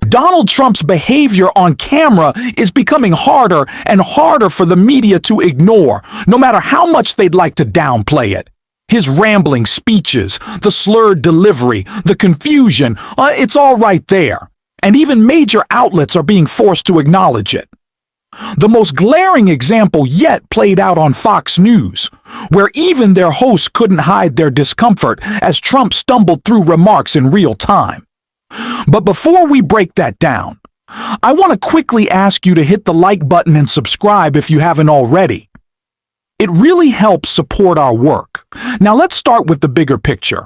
Donald Trump's behavior on camera is becoming harder and harder for the media to ignore, no matter how much they'd like to downplay it. His rambling speeches, the slurred delivery, the confusion, it's all right there. And even major outlets are being forced to acknowledge it. The most glaring example yet played out on Fox News, where even their hosts couldn't hide their discomfort as Trump stumbled through remarks in real time. But before we break that down, I want to quickly ask you to hit the like button and subscribe if you haven't already. It really helps support our work. Now let's start with the bigger picture.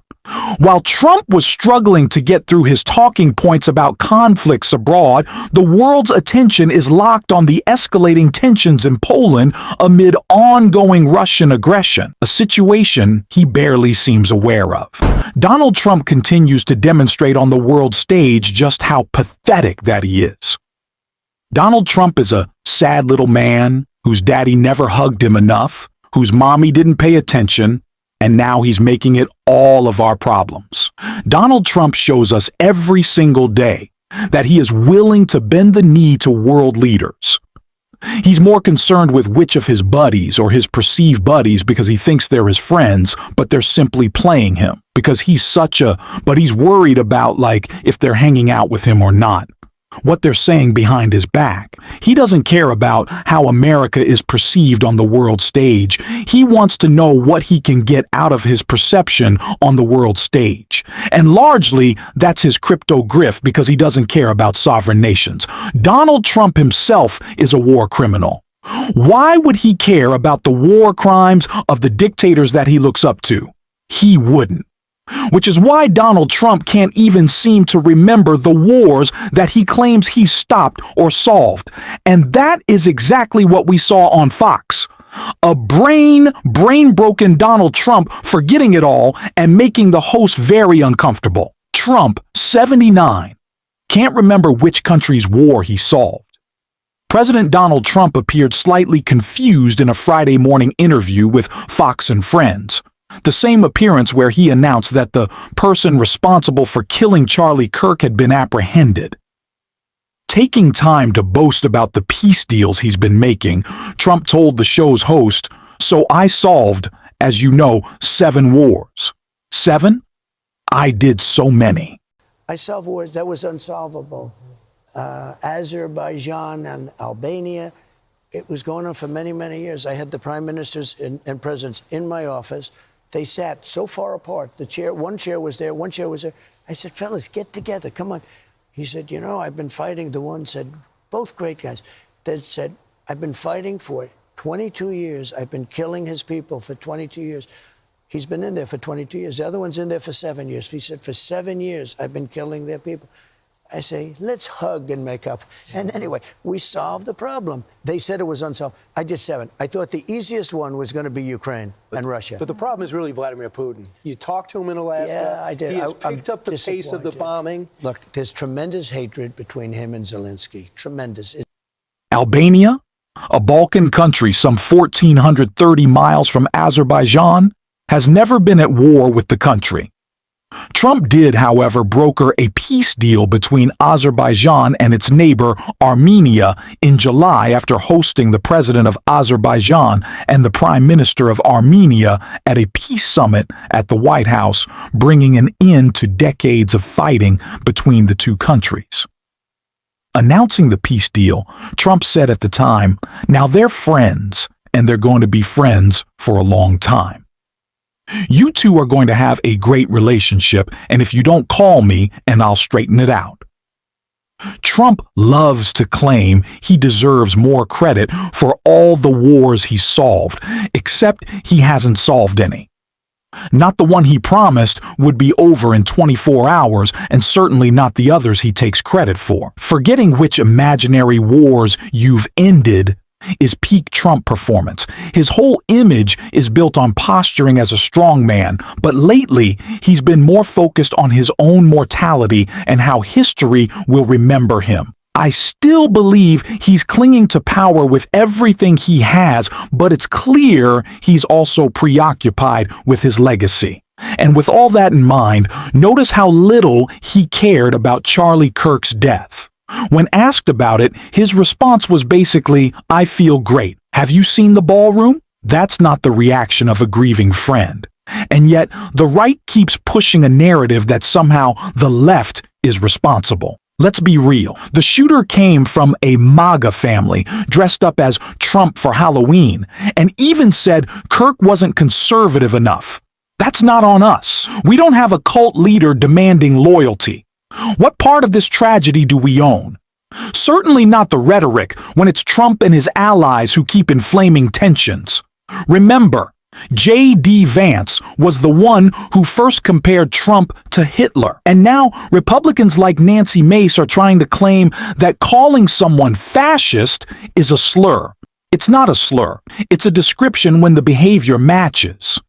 While Trump was struggling to get through his talking points about conflicts abroad, the world's attention is locked on the escalating tensions in Poland amid ongoing Russian aggression, a situation he barely seems aware of. Donald Trump continues to demonstrate on the world stage just how pathetic that he is. Donald Trump is a sad little man whose daddy never hugged him enough, whose mommy didn't pay attention, and now he's making it all of our problems. Donald Trump shows us every single day that he is willing to bend the knee to world leaders. He's more concerned with which of his buddies or his perceived buddies because he thinks they're his friends, but they're simply playing him because but he's worried about if they're hanging out with him or not. What they're saying behind his back. He doesn't care about how America is perceived on the world stage. He wants to know what he can get out of his perception on the world stage. And largely, that's his crypto grift because he doesn't care about sovereign nations. Donald Trump himself is a war criminal. Why would he care about the war crimes of the dictators that he looks up to? He wouldn't. Which is why Donald Trump can't even seem to remember the wars that he claims he stopped or solved. And that is exactly what we saw on Fox. A brain-broken Donald Trump forgetting it all and making the host very uncomfortable. Trump, 79, can't remember which country's war he solved. President Donald Trump appeared slightly confused in a Friday morning interview with Fox and Friends. The same appearance where he announced that the person responsible for killing Charlie Kirk had been apprehended. Taking time to boast about the peace deals he's been making, Trump told the show's host, "So I solved, as you know, 7 wars. 7? I did so many." I solved wars that was unsolvable. Azerbaijan and Albania, it was going on for many, many years. I had the prime ministers and presidents in my office. They sat so far apart. One chair was there, one chair was there. I said, "Fellas, get together, come on." He said, "I've been fighting." The one said, both great guys, they said, "I've been fighting for 22 years. I've been killing his people for 22 years. He's been in there for 22 years. The other one's in there for 7 years. He said, "For 7 years, I've been killing their people." I say, let's hug and make up. And anyway, we solved the problem. They said it was unsolved. I did 7. I thought the easiest one was going to be Ukraine and Russia. But the problem is really Vladimir Putin. You talked to him in Alaska. Yeah, I did. He has picked up the pace of the bombing. Look, there's tremendous hatred between him and Zelensky. Tremendous. Albania, a Balkan country some 1,430 miles from Azerbaijan, has never been at war with the country. Trump did, however, broker a peace deal between Azerbaijan and its neighbor, Armenia, in July after hosting the president of Azerbaijan and the prime minister of Armenia at a peace summit at the White House, bringing an end to decades of fighting between the two countries. Announcing the peace deal, Trump said at the time, "Now they're friends, and they're going to be friends for a long time. You two are going to have a great relationship, and if you don't call me, and I'll straighten it out." Trump loves to claim he deserves more credit for all the wars he solved, except he hasn't solved any. Not the one he promised would be over in 24 hours, and certainly not the others he takes credit for. Forgetting which imaginary wars you've ended is peak Trump performance. His whole image is built on posturing as a strong man, but lately he's been more focused on his own mortality and how history will remember him. I still believe he's clinging to power with everything he has, but it's clear he's also preoccupied with his legacy. And with all that in mind, notice how little he cared about Charlie Kirk's death. When asked about it, his response was basically, "I feel great. Have you seen the ballroom?" That's not the reaction of a grieving friend. And yet, the right keeps pushing a narrative that somehow the left is responsible. Let's be real. The shooter came from a MAGA family, dressed up as Trump for Halloween, and even said Kirk wasn't conservative enough. That's not on us. We don't have a cult leader demanding loyalty. What part of this tragedy do we own? Certainly not the rhetoric when it's Trump and his allies who keep inflaming tensions. Remember, J.D. Vance was the one who first compared Trump to Hitler. And now Republicans like Nancy Mace are trying to claim that calling someone fascist is a slur. It's not a slur. It's a description when the behavior matches.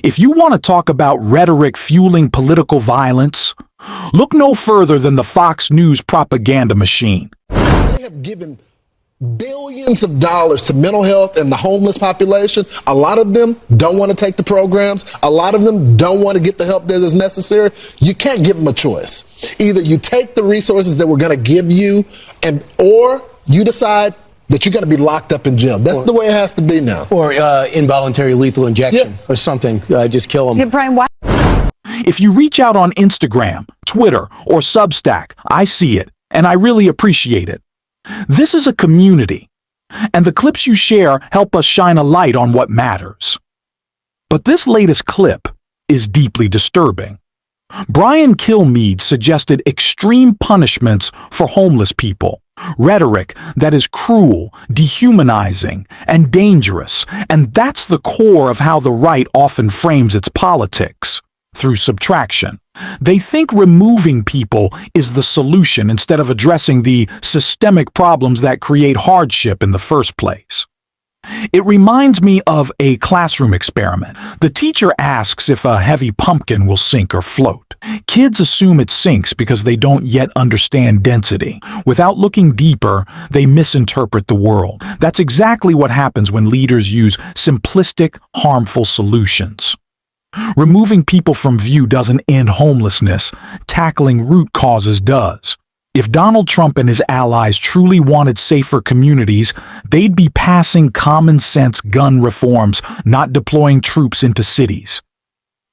If you want to talk about rhetoric fueling political violence, look no further than the Fox News propaganda machine. They have given billions of dollars to mental health and the homeless population. A lot of them don't want to take the programs. A lot of them don't want to get the help that is necessary. You can't give them a choice. Either you take the resources that we're going to give you, or you decide that you're going to be locked up in jail. That's the way it has to be now. Or involuntary lethal injection or something. Just kill them. Yeah, Brian, why? If you reach out on Instagram, Twitter, or Substack, I see it, and I really appreciate it. This is a community, and the clips you share help us shine a light on what matters. But this latest clip is deeply disturbing. Brian Kilmeade suggested extreme punishments for homeless people, rhetoric that is cruel, dehumanizing, and dangerous, and that's the core of how the right often frames its politics, through subtraction. They think removing people is the solution instead of addressing the systemic problems that create hardship in the first place. It reminds me of a classroom experiment. The teacher asks if a heavy pumpkin will sink or float. Kids assume it sinks because they don't yet understand density. Without looking deeper, they misinterpret the world. That's exactly what happens when leaders use simplistic, harmful solutions. Removing people from view doesn't end homelessness. Tackling root causes does. If Donald Trump and his allies truly wanted safer communities, they'd be passing common-sense gun reforms, not deploying troops into cities.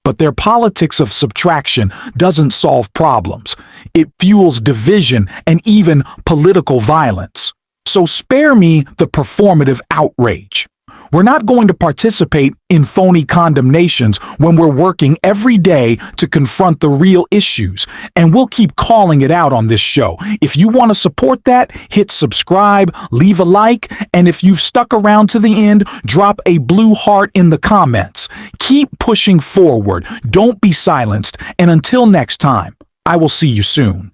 But their politics of subtraction doesn't solve problems. It fuels division and even political violence. So spare me the performative outrage. We're not going to participate in phony condemnations when we're working every day to confront the real issues, and we'll keep calling it out on this show. If you want to support that, hit subscribe, leave a like, and if you've stuck around to the end, drop a blue heart in the comments. Keep pushing forward. Don't be silenced, and until next time, I will see you soon.